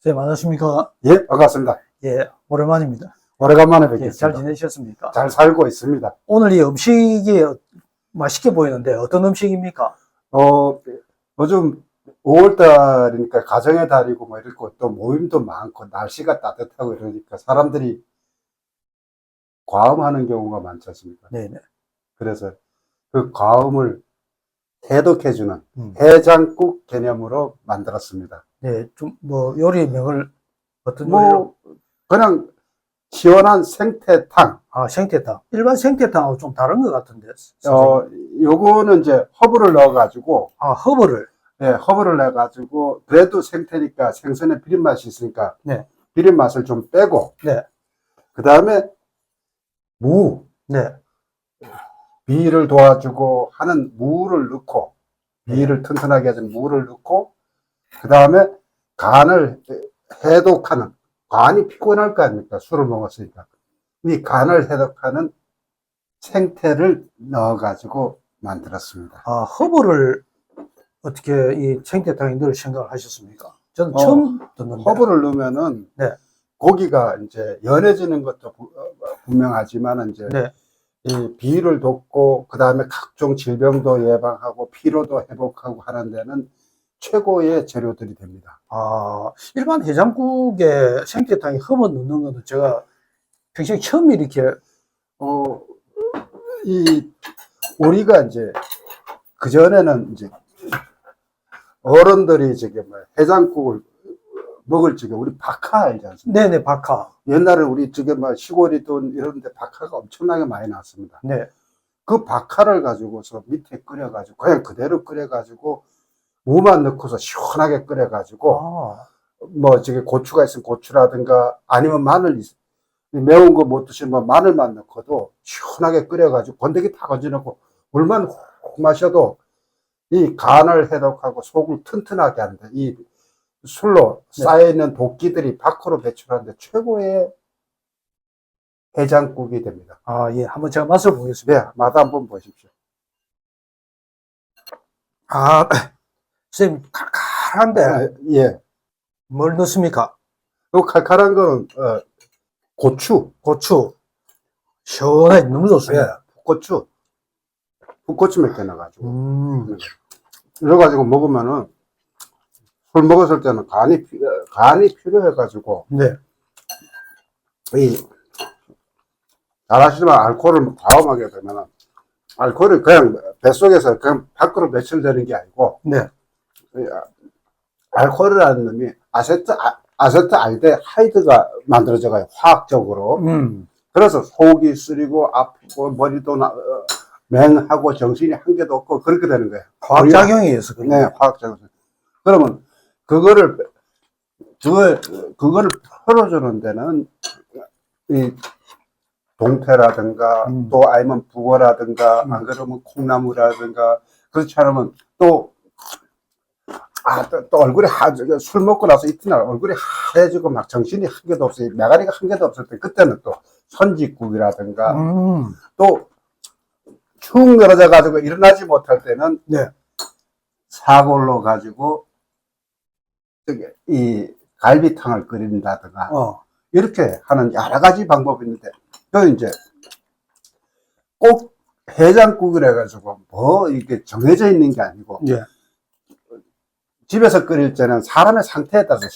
선생님, 안녕하십니까? 예, 반갑습니다. 예, 오랜만입니다. 오래간만에 예, 뵙겠습니다. 잘 지내셨습니까? 잘 살고 있습니다. 오늘 이 음식이 맛있게 보이는데 어떤 음식입니까? 요즘 5월달이니까 가정의 달이고 뭐 이렇고 또 모임도 많고 날씨가 따뜻하고 이러니까 사람들이 과음하는 경우가 많지 않습니까? 네네. 그래서 그 과음을 해독해주는 음. 해장국 개념으로 만들었습니다. 네, 좀 요리명을 어떤 요리로? 그냥 시원한 생태탕. 생태탕. 일반 생태탕하고 좀 다른 것 같은데. 선생님. 요거는 이제 허브를 넣어가지고 허브를. 네, 허브를 내가지고, 그래도 생태니까 생선의 비린 맛이 있으니까, 네. 비린 맛을 좀 빼고, 네. 그 다음에 무, 네. 비를 도와주고 하는 무를 넣고, 비를 튼튼하게 해주는 무를 넣고, 그 다음에 간을 해독하는, 간이 피곤할 거 아닙니까? 술을 먹었으니까. 이 간을 해독하는 생태를 넣어가지고 만들었습니다. 허브를 어떻게 이 생태탕에 넣을 생각을 하셨습니까? 저는 처음 듣는데. 허브를 넣으면은, 네. 고기가 이제 연해지는 것도 분명하지만, 이제, 네. 이 비를 돋고, 그 다음에 각종 질병도 예방하고, 피로도 회복하고 하는 데는 최고의 재료들이 됩니다. 일반 해장국에 생태탕에 허브 넣는 거는 제가 평생 처음 이렇게. 우리가 이제, 그전에는 이제, 어른들이 저기 해장국을 먹을 적에 우리 박하 알지 않습니까? 네네, 박하. 옛날에 우리 저게 시골이든 이런 데 박하가 엄청나게 많이 나왔습니다. 네. 그 박하를 가지고서 밑에 끓여가지고, 그냥 그대로 끓여가지고, 무만 넣고서 시원하게 끓여가지고, 저게 고추가 있으면 고추라든가, 아니면 마늘, 매운 거 못 드시면 마늘만 넣고도 시원하게 끓여가지고, 건더기 다 건져놓고, 물만 훅 마셔도 이 간을 해독하고 속을 튼튼하게 하는데, 이 술로 쌓여있는 독기들이 밖으로 배출하는데 최고의 해장국이 됩니다. 예. 한번 제가 맛을 보겠습니다. 네, 맛 한번 보십시오. 선생님, 칼칼한데, 예. 뭘 넣습니까? 그 칼칼한 거는, 고추. 고추. 시원하게 너무 좋습니다. 풋고추 몇 개 넣어가지고. 이래가지고 먹으면은, 술 먹었을 때는 간이 필요해가지고, 네. 잘 아시지만 알코올을 과음하게 되면은, 알코올이 그냥 뱃속에서 그냥 밖으로 배출되는 게 아니고, 네. 알코올이라는 놈이 아세트알데하이드가 만들어져가요, 화학적으로. 그래서 속이 쓰리고 아프고 머리도 맹하고 정신이 한 개도 없고 그렇게 되는 거예요. 화학작용이 있어. 네, 화학작용. 그러면 그거를 풀어주는 데는 이 동태라든가 또 아니면 북어라든가 안 그러면 콩나물이라든가 그렇지 않으면 또 얼굴이 술 먹고 나서 이튿날 얼굴이 하얘지고 막 정신이 한 개도 없어요. 메가리가 한 개도 없을 때 그때는 또 선지국이라든가 또 축 늘어져 가지고 일어나지 못할 때는 네. 사골로 가지고 이 갈비탕을 끓인다든가 이렇게 하는 여러 가지 방법이 있는데 그 이제 꼭 해장국이라 가지고 이게 정해져 있는 게 아니고 예. 집에서 끓일 때는 사람의 상태에 따라서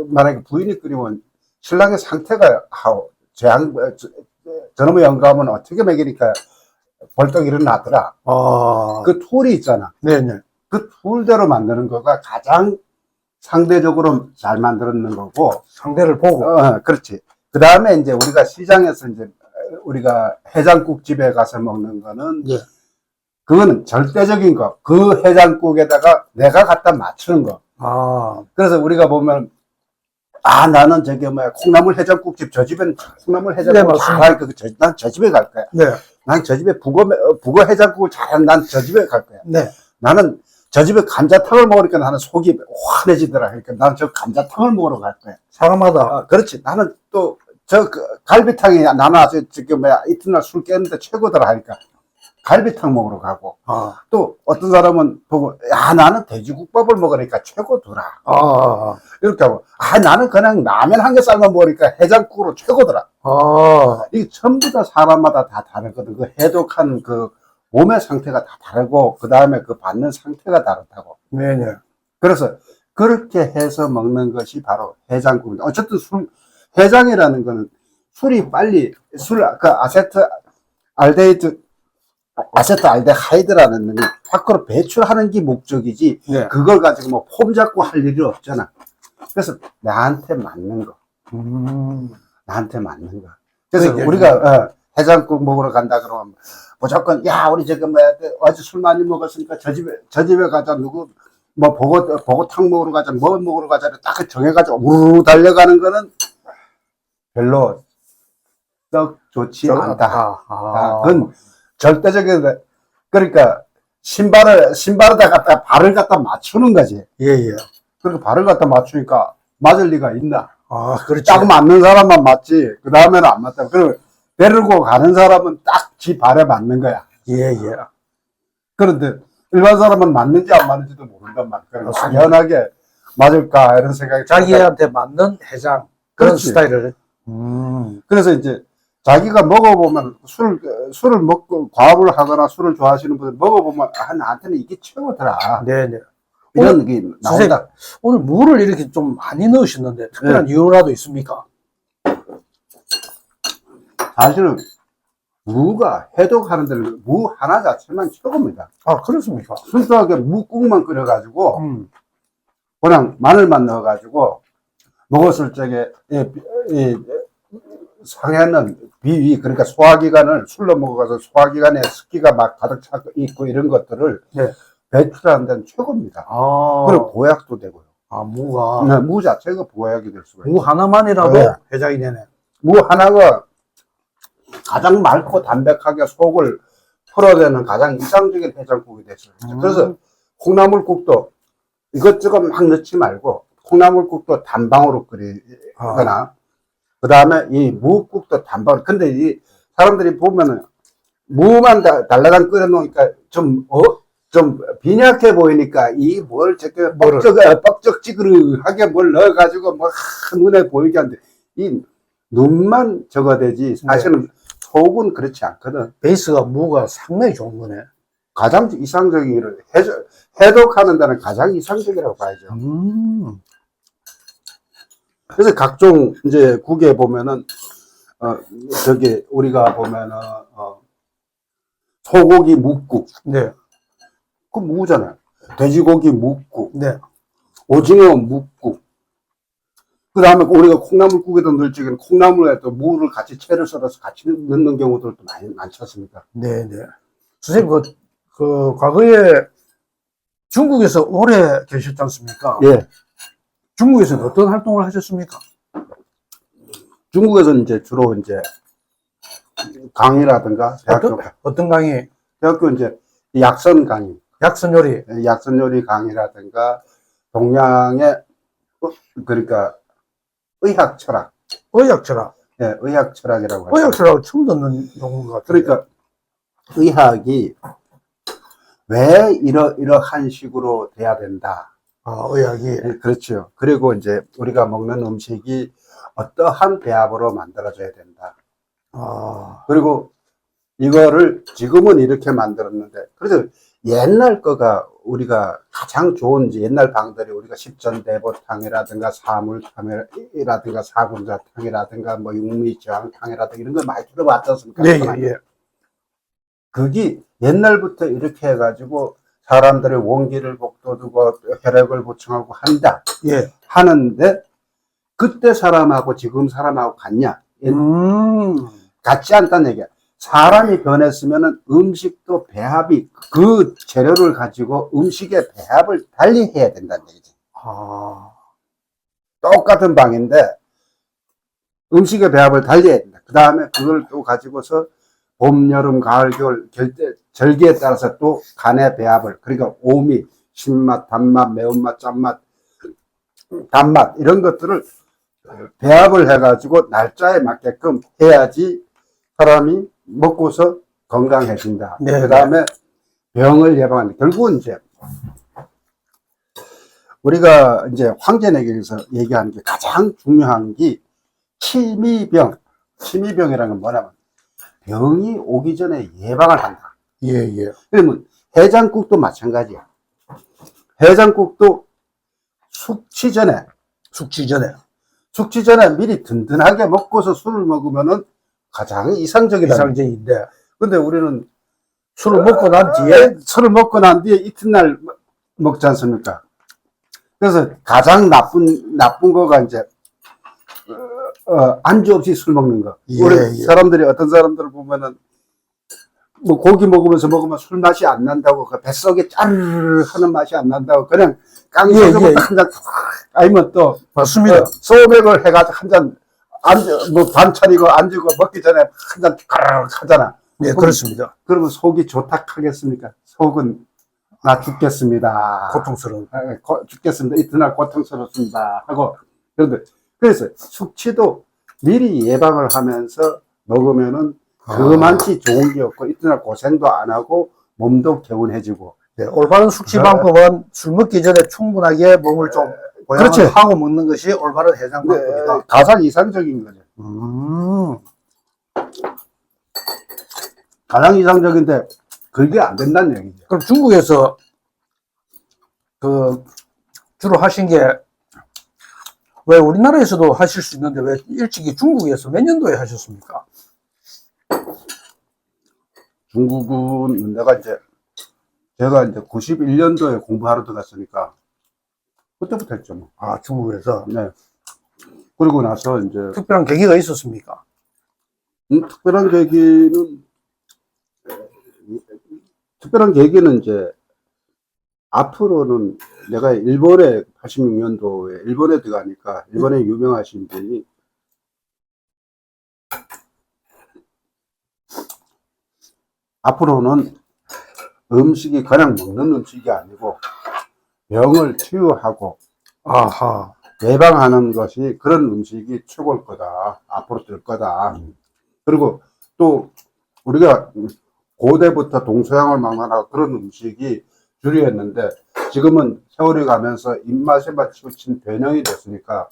만약에 부인이 끓이면 신랑의 상태가 저놈의 영감은 어떻게 먹이니까 벌떡 일어나더라. 그 툴이 있잖아. 네네. 그 툴대로 만드는 거가 가장 상대적으로 잘 만드는 거고. 상대를 보고. 그렇지. 그 다음에 이제 우리가 시장에서 이제 우리가 해장국 집에 가서 먹는 거는 예. 그거는 절대적인 거. 그 해장국에다가 내가 갖다 맞추는 거. 그래서 우리가 보면, 나는 콩나물 해장국집, 저 집엔 콩나물 해장국 잘하니까 난 저 집에 갈 거야. 네. 난 저 집에 북어 해장국을 잘하는 난 저 집에 갈 거야. 네. 나는 저 집에 감자탕을 먹으니까 나는 속이 환해지더라. 그러니까 나는 저 감자탕을 먹으러 갈 거야. 사람마다. 그렇지. 나는 또, 갈비탕이 나는 아주 이튿날 술 깨는데 최고더라 하니까 갈비탕 먹으러 가고, 아, 또 어떤 사람은 보고, 야, 나는 돼지국밥을 먹으니까 최고더라. 아, 이렇게 하고, 아, 나는 그냥 라면 한 개 삶아 먹으니까 해장국으로 최고더라. 아, 이게 전부 다 사람마다 다 다르거든. 그 해독한 그 몸의 상태가 다 다르고, 그 다음에 그 받는 상태가 다르다고. 네네. 그래서 그렇게 해서 먹는 것이 바로 해장국입니다. 어쨌든 해장이라는 거는 술이 빨리, 아세트알데하이드라는 게 밖으로 배출하는 게 목적이지, 네. 그걸 가지고 뭐 폼 잡고 할 일이 없잖아. 그래서 나한테 맞는 거. 나한테 맞는 거. 그래서 그게 우리가 해장국 먹으러 간다 그러면 무조건 야 우리 저기 뭐야 어제 술 많이 먹었으니까 저 집에 가자 누구 뭐 보고탕 먹으러 가자 뭐 먹으러 가자 딱 정해가지고 우르르 달려가는 거는 별로 썩 좋지 않다. 그건 절대적인 그러니까 신발에다 갖다 발을 갖다 맞추는 거지. 예예. 그렇게 발을 갖다 맞추니까 맞을 리가 있나? 아, 그렇죠. 딱 맞는 사람만 맞지. 그 다음에는 안 맞다. 그리고 데리고 가는 사람은 딱 지 발에 맞는 거야. 예예. 그런데 일반 사람은 맞는지 안 맞는지도 모른단 말이야. 그러니까 막연하게 맞을까 이런 생각이 자기한테 맞는 해장 그런 그렇지. 스타일을. 그래서 이제 자기가 먹어보면 술을 먹고 과업을 하거나 술을 좋아하시는 분들 먹어보면 아, 나한테는 이게 최고더라. 네네. 이런 게 선생님, 나온다. 오늘 무를 이렇게 좀 많이 넣으셨는데 특별한 이유라도 있습니까? 사실은 무가 해독하는 데는 무 하나 자체만 최고입니다. 아, 그렇습니까? 순수하게 무국만 끓여가지고 그냥 마늘만 넣어가지고 먹었을 적에 이 상해는 비위 그러니까 소화기관을 술로 먹어가서 소화기관에 습기가 막 가득 차 있고 이런 것들을 네. 배출하는 데는 최고입니다. 아, 그리고 보약도 되고요. 아, 무가. 네, 무 자체가 보약이 될 수가 있어요. 무 하나만이라도 네. 해장이 되네. 무 하나가 가장 맑고 담백하게 속을 풀어내는 가장 이상적인 해장국이 됐어요. 그래서 콩나물국도 이것저것 막 넣지 말고 콩나물국도 단방으로 끓이거나 그 다음에 이 무국도 단방으로. 근데 이 사람들이 보면은 무만 달라당 끓여 놓으니까 좀 빈약해 보이니까 이 뭘 저렇게 뻑적지근하게 뭘 넣어가지고 뭐 눈에 보이게 하는데 이 눈만 저거 되지 사실은 속은 그렇지 않거든. 베이스가 무가 상당히 좋은 거네. 가장 이상적인 일을 해독하는 데는 가장 이상적이라고 봐야죠. 그래서 각종 이제 국에 보면은 저기 우리가 보면은 소고기 묵국 네. 그 무잖아요. 돼지고기 묵국, 네. 오징어 묵국. 그 다음에 우리가 콩나물국에도 넣을 적에는 콩나물에 또 무를 같이 채를 썰어서 같이 넣는 경우들도 많지 않습니까? 네네. 선생님, 그 과거에 중국에서 오래 계셨지 않습니까? 예. 중국에서는 어떤 활동을 하셨습니까? 중국에서는 이제 주로 이제 강의라든가 어떤 강의? 대학교 이제 약선 강의, 약선 요리. 약선 요리 강의라든가 동양의 그러니까 의학 철학, 의학 철학. 예, 의학 철학이라고 하죠. 의학 철학을 처음 듣는 용어인 것 같아요. 그러니까 의학이 왜 이러한 식으로 돼야 된다. 아, 의학이. 예, 그렇죠. 그리고 이제 우리가 먹는 음식이 어떠한 배합으로 만들어져야 된다. 아, 그리고 이거를 지금은 이렇게 만들었는데, 그래서 옛날 거가 우리가 가장 좋은 옛날 방들이 우리가 십전대보탕이라든가 사물탕이라든가 사군자탕이라든가 뭐 육미저항탕이라든가 이런 거 많이 들어봤지 않습니까? 예, 예, 예. 그게 옛날부터 이렇게 해가지고 사람들의 원기를 복돋우고 혈액을 보충하고 한다. 예. 하는데 그때 사람하고 지금 사람하고 같냐? 같지 않다는 얘기야. 사람이 변했으면 음식도 배합이 그 재료를 가지고 음식의 배합을 달리 해야 된다는 얘기지. 아, 똑같은 방인데 음식의 배합을 달리 해야 된다. 그 다음에 그걸 또 가지고서 봄, 여름, 가을, 겨울 절기에 따라서 또 간의 배합을 그러니까 오미, 신맛, 단맛, 매운맛, 짠맛, 단맛 이런 것들을 배합을 해가지고 날짜에 맞게끔 해야지 사람이 먹고서 건강해진다. 네, 그 다음에 병을 예방한다. 결국은 이제 우리가 이제 황제내경에서 얘기하는 게 가장 중요한 게 치미병. 치미병이라는 건 뭐냐면 병이 오기 전에 예방을 한다. 예, 예. 그러면 해장국도 마찬가지야. 해장국도 숙취 전에 미리 든든하게 먹고서 술을 먹으면은 가장 이상적이다. 이상적인데 근데 우리는 술을 먹고 난 뒤에 술을 먹고 난 뒤에 이튿날 먹지 않습니까? 그래서 가장 나쁜 거가 이제 안주 없이 술 먹는 거. 예, 우리 예. 사람들이 어떤 사람들을 보면은 뭐 고기 먹으면 술 맛이 안 난다고 그 뱃속에 짜르르 하는 맛이 안 난다고 그냥 깡소주부터 예, 예. 한 잔 아니면 또 맞습니다. 소맥을 해가지고 한 잔 뭐 반찬이고 안주고 먹기 전에 한 잔 가르륵 하잖아. 네, 그렇습니다. 그러면 속이 좋다 하겠습니까? 속은 나 죽겠습니다. 고통스러운. 죽겠습니다. 이튿날 고통스럽습니다. 하고 그래서 숙취도 미리 예방을 하면서 먹으면은 그만치 좋은 게 없고 이튿날 고생도 안 하고 몸도 개운해지고. 네, 올바른 숙취 방법은 술 먹기 전에 충분하게 몸을 좀 보양을 그렇지. 하고 먹는 것이 올바른 해장 방법이다. 가장 이상적인 거죠. 가장 이상적인데 그게 안 된다는 얘기죠. 그럼 중국에서 그 주로 하신 게 왜 우리나라에서도 하실 수 있는데 왜 일찍이 중국에서 몇 년도에 하셨습니까? 중국은 제가 이제 91년도에 공부하러 들어갔으니까 그때부터 했죠. 뭐. 아, 중국에서 네. 그러고 나서 이제 특별한 계기가 있었습니까? 특별한 계기는 이제 앞으로는 내가 일본에 86년도에 일본에 들어가니까 일본에 유명하신 분이 앞으로는 음식이 그냥 먹는 음식이 아니고 병을 치유하고 아하. 예방하는 것이 그런 음식이 최고일 거다. 앞으로 될 거다. 그리고 또 우리가 고대부터 동서양을 망라하고 그런 음식이 주류였는데 지금은 세월이 가면서 입맛에만 치우친 변형이 됐으니까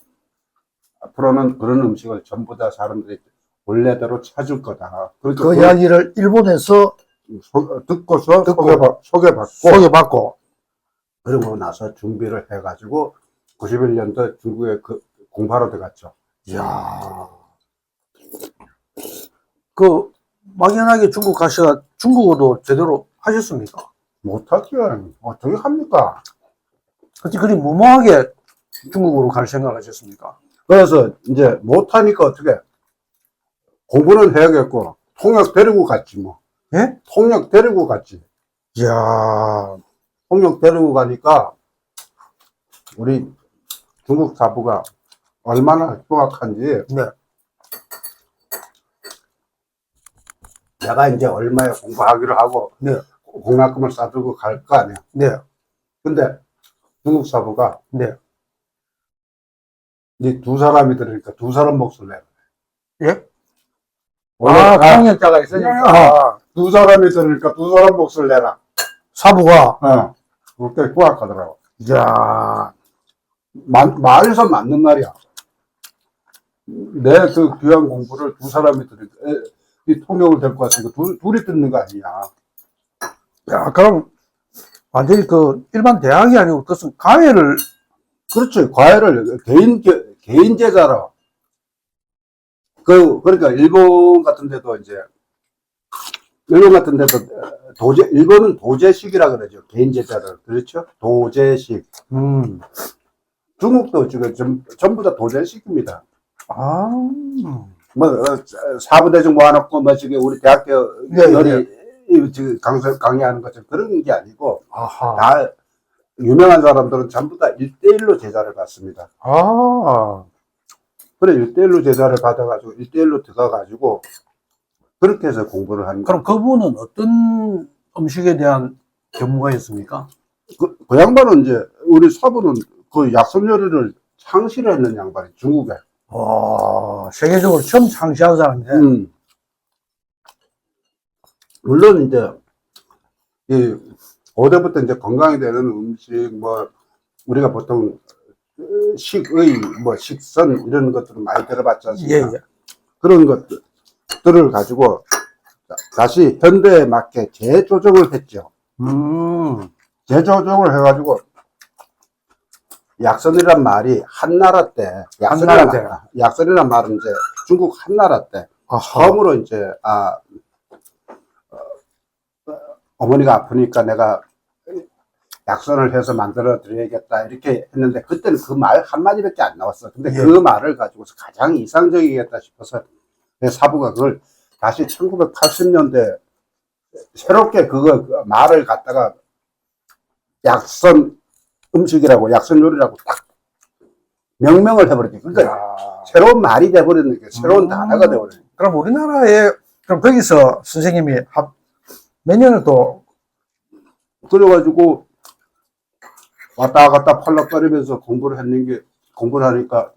앞으로는 그런 음식을 전부 다 사람들이 원래대로 찾을 거다. 그러니까 그 이야기를 일본에서 듣고서 듣고 소개받고 소개받고. 그러고 나서 준비를 해가지고 91년도 중국에 공부하러 들어갔죠. 이야. 그 막연하게 중국 가셔 중국어도 제대로 하셨습니까? 못하죠. 어떻게 합니까? 그리 무모하게 중국어로 갈 생각을 하셨습니까? 그래서 이제 못하니까 어떻게 공부는 해야겠고 통역 데리고 갔지 뭐. 예? 통역 데리고 갔지. 이야. 통역 데리고 가니까 우리 중국 사부가 얼마나 흉악한지 네. 내가 이제 얼마에 공부하기로 하고 네. 공약금을 싸들고 갈 거 아니야. 네. 근데 중국 사부가 네. 이 두 사람이 들으니까 두 사람 몫을 내라. 예? 원래 통역자가 있으니까. 두 사람이 들으니까 두 사람 몫을 내라. 사부가. 그렇게 흉악하더라고. 이야. 말에서 맞는 말이야. 내 그 귀한 공부를 두 사람이 들으니까 이 통역을 데리고 왔으니까 둘이 듣는 거 아니냐. 야, 그럼 완전히 그 일반 대학이 아니고 그것은 과외를. 그렇지. 과외를 개인 제자로. 그러니까 일본 같은 데도 일본은 도제식이라 그러죠. 개인 제자를. 그렇죠? 도제식. 중국도 지금 전부 다 도제식입니다. 아. 뭐, 사부대중 모아놓고, 뭐, 지금 우리 대학교 네, 열이 지금 강의하는 것처럼 그런 게 아니고, 아하. 다, 유명한 사람들은 전부 다 1대1로 제자를 받습니다. 아. 그래, 1대1로 제자를 받아가지고, 1대1로 들어가가지고, 그렇게 해서 공부를 하는 그럼 그분은 어떤 음식에 대한 전문가였습니까? 그 양반은 이제, 우리 사부는 그 약선 요리를 창시했는 양반이 중국에. 와, 세계적으로 처음 창시한 사람이네. 물론 이제 이 5대부터 이제 건강이 되는 음식, 뭐 우리가 보통 식의, 뭐 식선 이런 것들을 많이 들어봤지 않습니까? 예. 그런 것들을 가지고 다시 현대에 맞게 재조정을 했죠. 재조정을 해가지고 약선이란 말이 한나라 때, 약선이란 말은 이제 중국 한나라 때 처음으로 이제 어머니가 아프니까 내가 약선을 해서 만들어 드려야겠다 이렇게 했는데 그때는 그 말 한마디밖에 안 나왔어. 근데 예. 그 말을 가지고서 가장 이상적이겠다 싶어서 사부가 그걸 다시 1980년대 새롭게 그 말을 갖다가 약선 음식이라고, 약선 요리라고 딱 명명을 해버렸지. 그러니까 새로운 말이 돼버리는 게 새로운 단어가 돼버리는. 그럼 우리나라에, 그럼 거기서 선생님이 몇 년을 또, 그래가지고 왔다 갔다 펄럭거리면서 공부를 하니까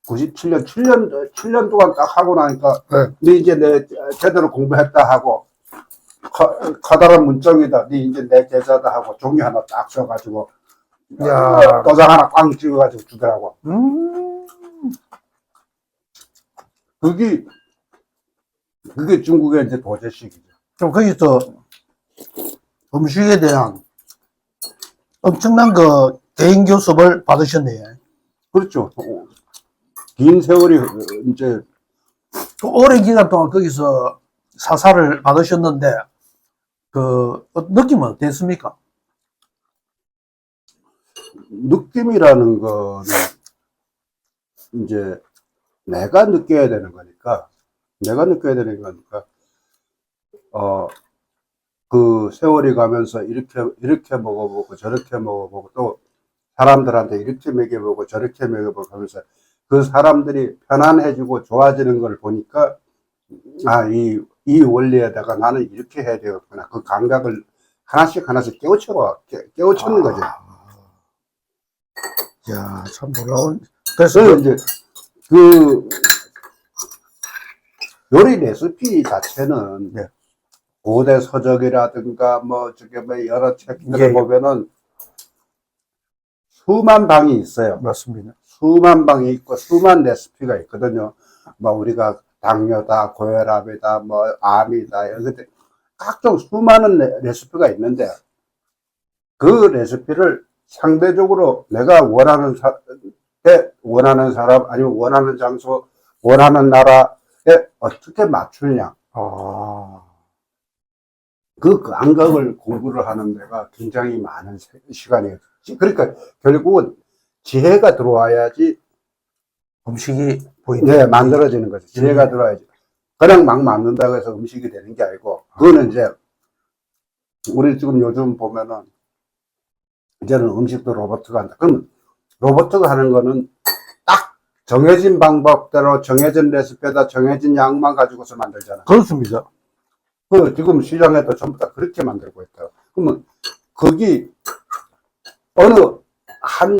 97년, 7년 동안 딱 하고 나니까, 네. 네 이제 내 제대로 공부했다 하고, 커다란 문정이다. 네 이제 내 제자다 하고, 종이 하나 딱 써가지고, 야. 도장 하나 꽝 찍어가지고 주더라고. 그게 중국의 이제 도제식이죠. 그럼 거기서 음식에 대한 엄청난 개인 교습을 받으셨네요. 그렇죠. 긴 세월이 이제 오랜 기간 동안 거기서 사사를 받으셨는데, 느낌은 어땠습니까? 느낌이라는 거는 이제 내가 느껴야 되는 거니까, 그 세월이 가면서 이렇게 먹어보고 저렇게 먹어보고 또 사람들한테 이렇게 먹여보고 저렇게 먹여보고 하면서 그 사람들이 편안해지고 좋아지는 걸 보니까 이 원리에다가 나는 이렇게 해야 되겠구나. 그 감각을 하나씩 깨우치는 거죠. 야, 참 놀라운. 그래서 이제 그 요리 레시피 자체는 네. 고대 서적이라든가 뭐 여러 책들을 예. 보면은 수만 방이 있어요. 맞습니다. 수만 방이 있고 수만 레시피가 있거든요. 뭐 우리가 당뇨다, 고혈압이다, 뭐 암이다, 이렇게 각종 수많은 레시피가 있는데 그 레시피를 상대적으로 내가 원하는 사람 아니면 원하는 장소, 원하는 나라에 어떻게 맞추냐. 그 감각을 공부를 하는 데가 굉장히 많은 시간이에요. 그러니까 결국은 지혜가 들어와야지 음식이 네, 만들어지는 거죠. 지혜가 들어와야지. 그냥 막 만든다고 해서 음식이 되는 게 아니고, 그거는 이제, 우리 지금 요즘 보면은, 이제는 음식도 로봇가 한다. 그럼 로봇가 하는 거는 딱 정해진 방법대로 정해진 레시피에다 정해진 양만 가지고서 만들잖아. 그렇습니다. 지금 시장에도 전부 다 그렇게 만들고 있다. 그러면 거기 어느 한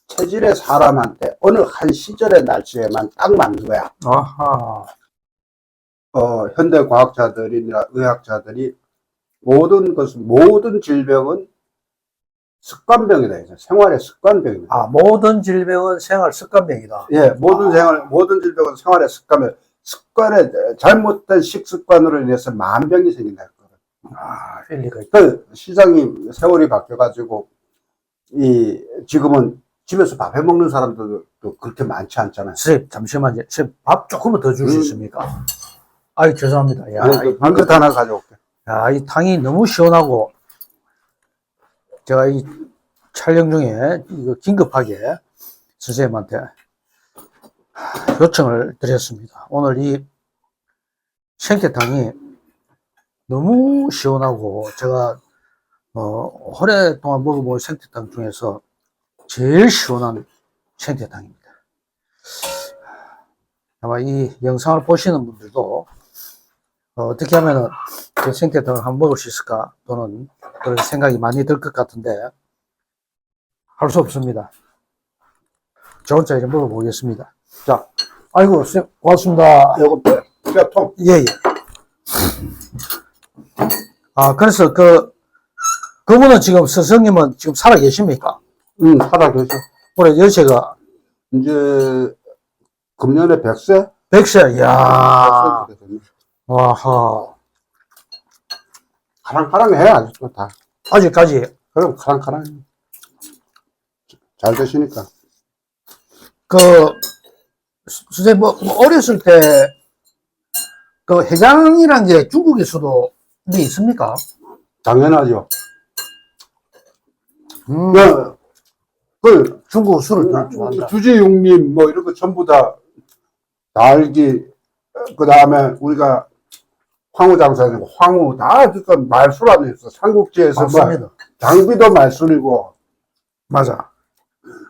체질의 사람한테 어느 한 시절의 날씨에만 딱 맞는 거야. 아하. 현대 과학자들이나 의학자들이 모든 질병은 습관병이다. 생활의 습관병이다. 모든 질병은 생활 습관병이다. 예, 모든 질병은 생활의 습관병. 잘못된 식습관으로 인해서 만병이 생긴다. 일리가 있다. 그 시장이 세월이 바뀌어가지고, 지금은 집에서 밥 해 먹는 사람들도 그렇게 많지 않잖아요. 선생님, 잠시만요. 선생님, 밥 조금만 더 줄 수 있습니까? 죄송합니다. 야, 한 그릇 하나 가져올게. 야, 이 탕이 너무 시원하고, 제가 이 촬영 중에 이거 긴급하게 선생님한테 요청을 드렸습니다. 오늘 이 생태탕이 너무 시원하고, 제가, 오랫동안 먹어본 생태탕 중에서 제일 시원한 생태탕입니다. 아마 이 영상을 보시는 분들도 어떻게 하면은 그 생태탕을 한번 먹을 수 있을까 또는 그런 생각이 많이 들 것 같은데 할 수 없습니다. 저 혼자 이제 먹어보겠습니다. 자, 아이고 선생님 고맙습니다. 요거 뼈통. 예. 아, 그래서 그분은 지금, 스승님은 지금 살아 계십니까? 살아계셔. 올해 연세가 이제, 금년에 100세? 100세, 이야. 100세 됐네. 와하. 카랑카랑해, 아직도 다. 아직까지. 그럼 카랑카랑. 잘 되시니까. 선생님, 어렸을 때, 해장이란 게 중국에서도 이게 있습니까? 당연하죠. 네. 그, 중국 술을 더 좋아한다. 주지용님, 뭐, 이런 거 전부 다, 달기, 그 다음에 우리가 황후 장사님, 황후, 다, 그니까 말술 안에 있어. 삼국지에서 맞습니다. 뭐, 장비도 말술이고. 맞아.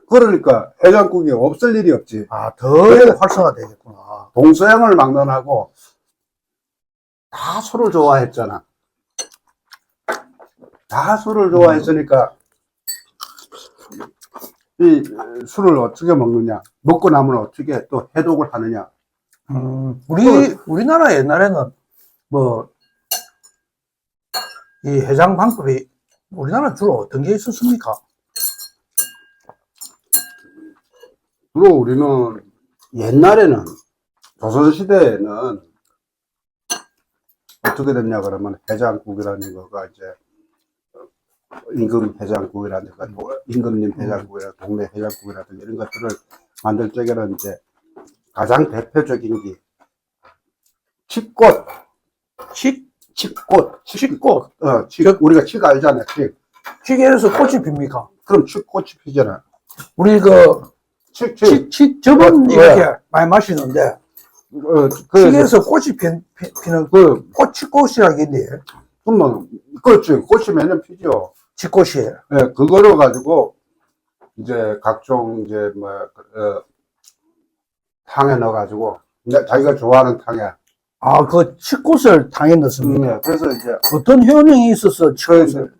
그러니까 해장국이 없을 일이 없지. 아, 더 활성화 되겠구나. 동서양을 막론하고, 다 술을 좋아했잖아. 다 술을 좋아했으니까, 이 술을 어떻게 먹느냐, 먹고 나면 어떻게 또 해독을 하느냐. 우리나라 옛날에는 이 해장 방법이 우리나라 주로 어떤 게 있었습니까? 주로 우리는 옛날에는, 조선시대에는 어떻게 됐냐 그러면 해장국이라는 거가 이제 임금 해장국이라는 거, 임금님 해장국이라 동네 해장국이라든가 이런 것들을 만들 적에는 이제 가장 대표적인 게 칡꽃, 칡꽃, 우리가 칡 알잖아, 칡. 칡에서 꽃이 핍니까? 그럼 칡꽃이 피잖아. 우리 칡. 저분 이렇게 많이 마시는데 칡에서 꽃이 피는 꽃이라는 게 있네. 그러면 그렇지, 꽃이 매년 피죠. 칡꽃이. 네, 그거를 가지고 이제 각종 이제 탕에 넣어가지고 자기가 좋아하는 탕에. 아, 그 칡꽃을 탕에 넣습니다. 네, 그래서 이제 어떤 효능이 있어서 칡꽃을?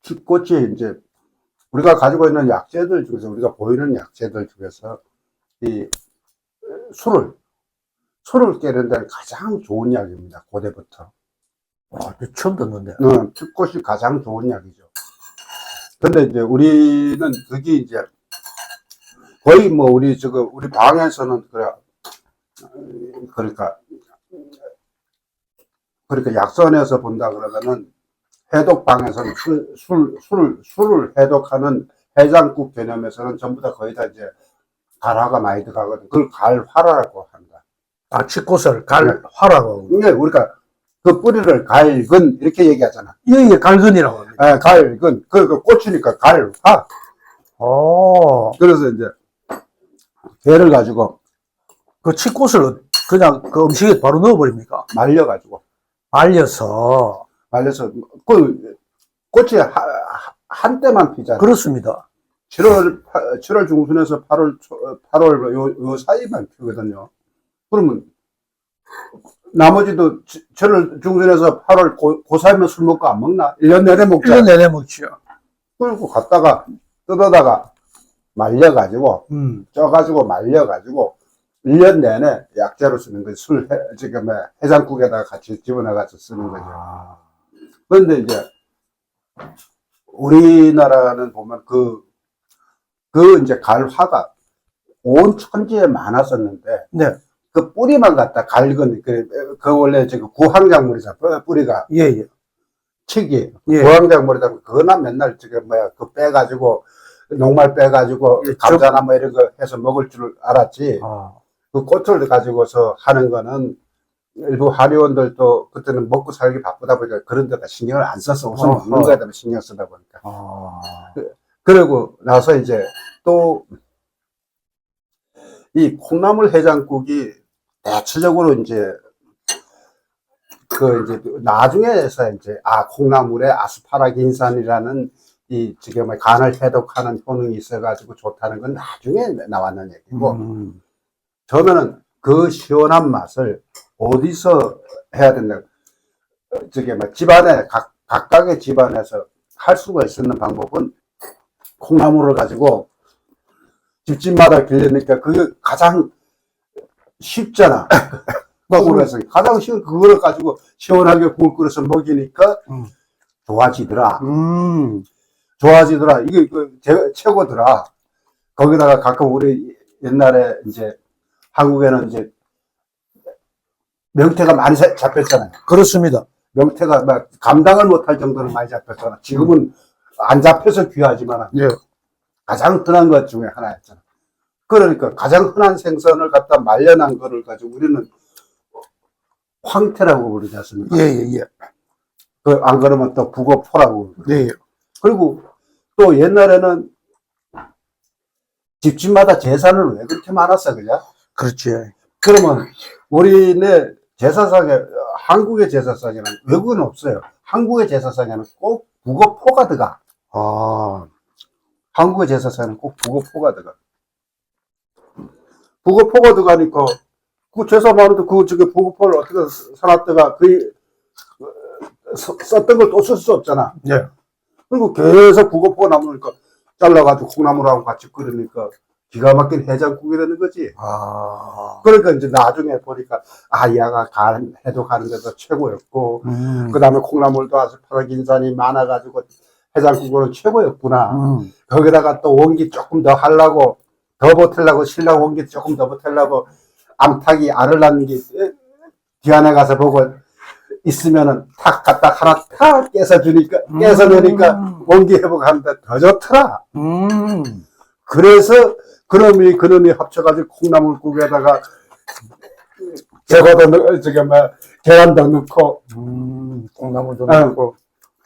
칡꽃이 이제 우리가 가지고 있는 약재들 중에서, 우리가 보이는 약재들 중에서 이 술을 깨는 데는 가장 좋은 약입니다. 고대부터. 와, 처음 듣는데. 칡꽃이 가장 좋은 약이죠. 근데 이제 우리는 그게 이제 거의 뭐 우리 방에서는 그러니까 약선에서 본다 그러면은 해독방에서는 술을 해독하는 해장국 개념에서는 전부 다 거의 다 이제 갈화가 많이 들어가거든. 그걸 갈화라고 한다. 아, 칡꽃을 갈화라고. 근데 우리가 그 뿌리를 갈근 이렇게 얘기하잖아. 이게 갈근이라고 합니다. 네, 갈근. 그 꽃이니까 갈화. 그래서 이제 걔를 가지고 그 칡꽃을 그냥 그 음식에 바로 넣어버립니까? 말려가지고 말려서. 그 꽃이 한때만 피잖아. 그렇습니다. 7월 중순에서 8월 요 사이만 피거든요. 그러면 나머지도 7월 중순에서 8월 그 사이면 술 먹고 안 먹나? 1년 내내 먹자. 1년 내내 먹죠. 그리고 갔다가 뜯어다가 말려가지고 쪄가지고 말려가지고 1년 내내 약재로 쓰는 거지. 지금 해장국에다가 같이 집어넣어가지고 쓰는 거죠. 그런데 이제 우리나라는 보면 이제 갈화가 온 천지에 많았었는데, 네. 그 뿌리만 갖다 갈근, 그 원래 구황작물이잖아, 뿌리가. 예. 칡이. 예. 구황작물이다. 그거나 맨날 그 빼가지고, 녹말 빼가지고, 예, 감자나 뭐 이런 거 해서 먹을 줄 알았지. 그 꽃을 가지고서 하는 거는 일부 한의원들도 그때는 먹고 살기 바쁘다 보니까 그런 데다 신경을 안 써서 우선 먹는 거에다 신경 쓰다 보니까. 그리고 나서 이제 또 이 콩나물 해장국이 대체적으로 이제 나중에서 이제 콩나물에 아스파라긴산이라는 이 지금 간을 해독하는 효능이 있어가지고 좋다는 건 나중에 나왔는 얘기고, 처음에는 그 시원한 맛을 어디서 해야 된다. 집안에 각각의 집안에서 할 수가 있는 방법은 콩나물을 가지고 집집마다 길르니까 그게 가장 쉽잖아. 국을 해서 가장 쉬운 그거를 가지고 시원하게 국을 끓여서 먹이니까 좋아지더라. 좋아지더라. 이게 최고더라. 거기다가 가끔 우리 옛날에 이제 한국에는 이제 명태가 많이 잡혔잖아요. 그렇습니다. 명태가 막 감당을 못할 정도로 많이 잡혔잖아. 지금은 안 잡혀서 귀하지만 예. 가장 흔한 것 중에 하나였잖아. 그러니까 가장 흔한 생선을 갖다 말려놓은 거를 가지고 우리는 황태라고 부르지 않습니까? 예, 예, 예. 안 그러면 또 북어포라고 부르고. 예, 예. 그리고 또 옛날에는 집집마다 제사는 왜 그렇게 많았어, 그죠? 그렇지. 그러면 우리네 제사상에, 한국의 제사상에는 외국은 없어요. 한국의 제사상에는 꼭 북어포가 들어가. 아, 한국의 제사상에는 꼭 북어포가 들어가. 북어포가 들어가니까 그 제사 많은데 그 저기 북어포를 어떻게 사놨다가 그 썼던 걸 또 쓸 수 없잖아. 예. 그리고 계속 북어포가 남으니까 잘라가지고 콩나물하고 같이 끓으니까 기가 막힌 해장국이 되는 거지. 아, 그러니까 이제 나중에 보니까 얘가 해도 가는데도 최고였고, 그 다음에 콩나물도 아스파라기 인산이 많아가지고 해장국으로 최고였구나. 거기다가 또 원기 조금 더 하려고, 더 보태려고, 신랑 원기 조금 더 보태려고, 암탉이 알을 낳는 게 뒤안에 가서 보고 있으면은 탁 갖다 하나 탁 깨서 주니까, 깨서 넣으니까 원기 회복하는데 더 좋더라. 그래서 그놈이 합쳐가지고 콩나물국에다가 계란도 넣고, 콩나물도 넣고.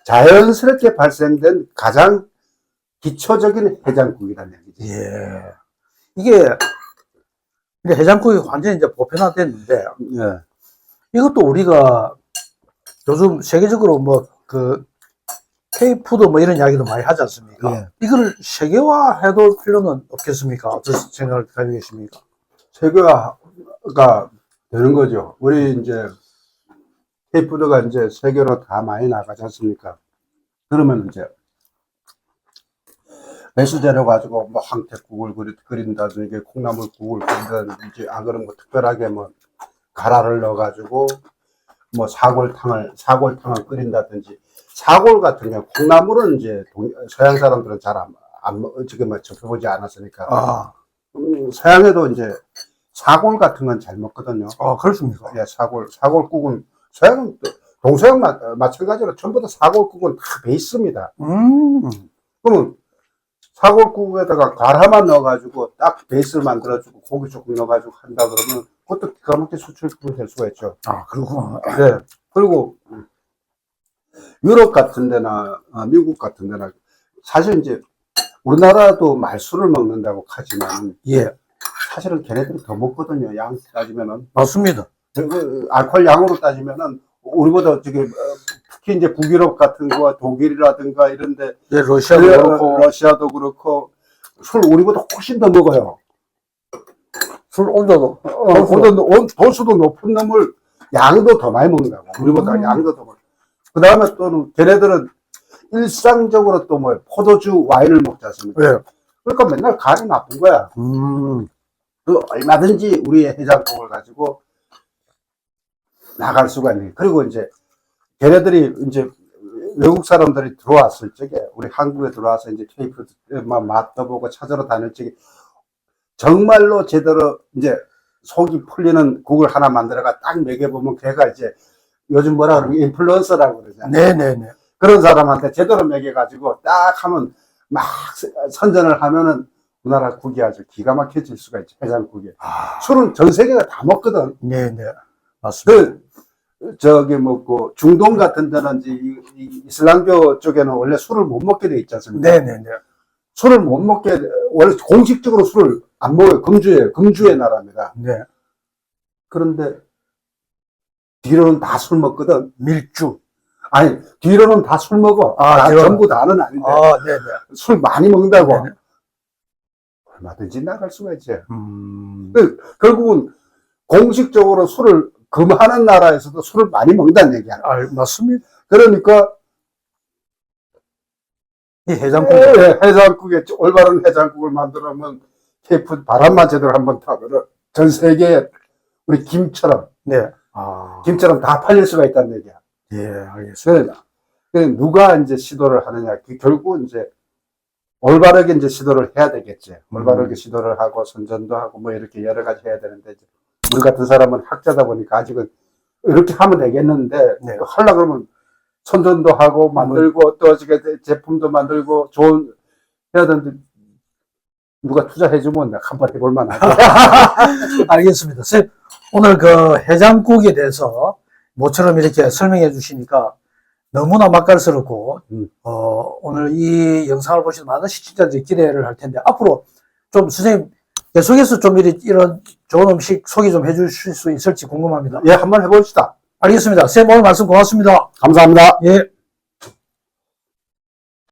자연스럽게 발생된 가장 기초적인 해장국이라는 얘기지. 예. 이게 이제 해장국이 완전히 이제 보편화됐는데, 예. 이것도 우리가 요즘 세계적으로 뭐 그 K푸드 뭐 이런 이야기도 많이 하지 않습니까? 예. 이걸 세계화해둘 필요는 없겠습니까? 어떤 생각을 가지고 계십니까? 세계화가 되는 거죠. 우리 이제 K푸드가 이제 세계로 다 많이 나가지 않습니까? 그러면 이제 매수재료 가지고 뭐 황태국을 끓인다든지 콩나물국을 끓인다든지 안 그러면 뭐 특별하게 뭐 가라를 넣어가지고 뭐 사골탕을 끓인다든지. 사골 같은 경우 콩나물은 이제 서양 사람들은 잘 지금 뭐 접해보지 않았으니까. 아, 서양에도 이제 사골 같은 건 잘 먹거든요. 아, 그렇습니까? 예, 사골국은 서양 동서양 마찬가지로 전부 다 사골국은 다 베이스입니다. 그러면 사골국에다가 가라만 넣어가지고 딱 베이스를 만들어주고 고기 조금 넣어가지고 한다 그러면 그것도 기가 막히게 수출품이 될 수가 있죠. 아, 그렇구나. 네. 그리고 유럽 같은 데나 미국 같은 데나 사실 이제 우리나라도 말술을 먹는다고 하지만 예, 사실은 걔네들이 더 먹거든요. 양 따지면은. 맞습니다. 알코올 양으로 따지면은 우리보다 특히 이제 북유럽 같은 거와 독일이라든가 이런데 예, 러시아도 그렇고, 러시아도 그렇고 술 우리보다 훨씬 더 먹어요. 술 온도도, 도수도 높은 놈을 양도 더 많이 먹는다고. 우리보다 양도 더 많이. 그 다음에 또는 걔네들은 일상적으로 또 뭐 포도주 와인을 먹지 않습니까? 예. 그러니까 맨날 간이 나쁜 거야. 그 얼마든지 우리의 해장국을 가지고 나갈 수가 있는. 그리고 이제 걔네들이 이제 외국 사람들이 들어왔을 적에 우리 한국에 들어와서 이제 케이크 맛도 보고 찾으러 다닐 적에 정말로 제대로 이제 속이 풀리는 국을 하나 만들어가 딱 먹여보면 걔가 이제 요즘 뭐라 그러면 인플루언서라고 그러잖아요. 네네네. 그런 사람한테 제대로 먹여가지고 딱 하면 막 선전을 하면은 우리나라 국이 아주 기가 막혀질 수가 있죠. 해장국이. 술은 전 세계가 다 먹거든. 네네. 맞습니다. 뭐, 중동 같은 데는 이슬람교 쪽에는 원래 술을 못 먹게 돼 있지 않습니까? 네네네. 술을 못 먹게, 원래 공식적으로 술을 안 먹어요. 금주의 나라입니다. 네. 그런데 뒤로는 다 술 먹거든. 밀주. 아니, 뒤로는 다 술 먹어. 전부 다는 아닌데. 아, 네네. 술 많이 먹는다고. 네네. 얼마든지 나갈 수가 있지. 결국은 공식적으로 술을 금하는 나라에서도 술을 많이 먹는다는 얘기야. 맞습니다. 그러니까 이 해장국. 해장국에 올바른 해장국을 만들어면 케이프 바람만 제대로 한번 타면 전 세계에 우리 김처럼 네. 김처럼 다 팔릴 수가 있다는 얘기야. 예, 알겠습니다. 그래서 누가 이제 시도를 하느냐. 결국 이제 올바르게 이제 시도를 해야 되겠지. 올바르게 시도를 하고 선전도 하고 뭐 이렇게 여러 가지 해야 되는데, 이제 우리 같은 사람은 학자다 보니까 아직은 이렇게 하면 되겠는데, 네. 하려고 그러면 선전도 하고 만들고 또 어떻게 제품도 만들고 좋은 해야 되는데, 누가 투자해주면 내가 한번 해볼 만하지. 알겠습니다. 선생님, 오늘 그 해장국에 대해서 모처럼 이렇게 설명해 주시니까 너무나 맛깔스럽고, 오늘 이 영상을 보시는 많은 시청자들이 기대를 할 텐데, 앞으로 좀 선생님, 계속해서 좀 이런 좋은 음식 소개 좀 해 주실 수 있을지 궁금합니다. 예, 한번 해봅시다. 알겠습니다. 선생님, 오늘 말씀 고맙습니다. 감사합니다. 예.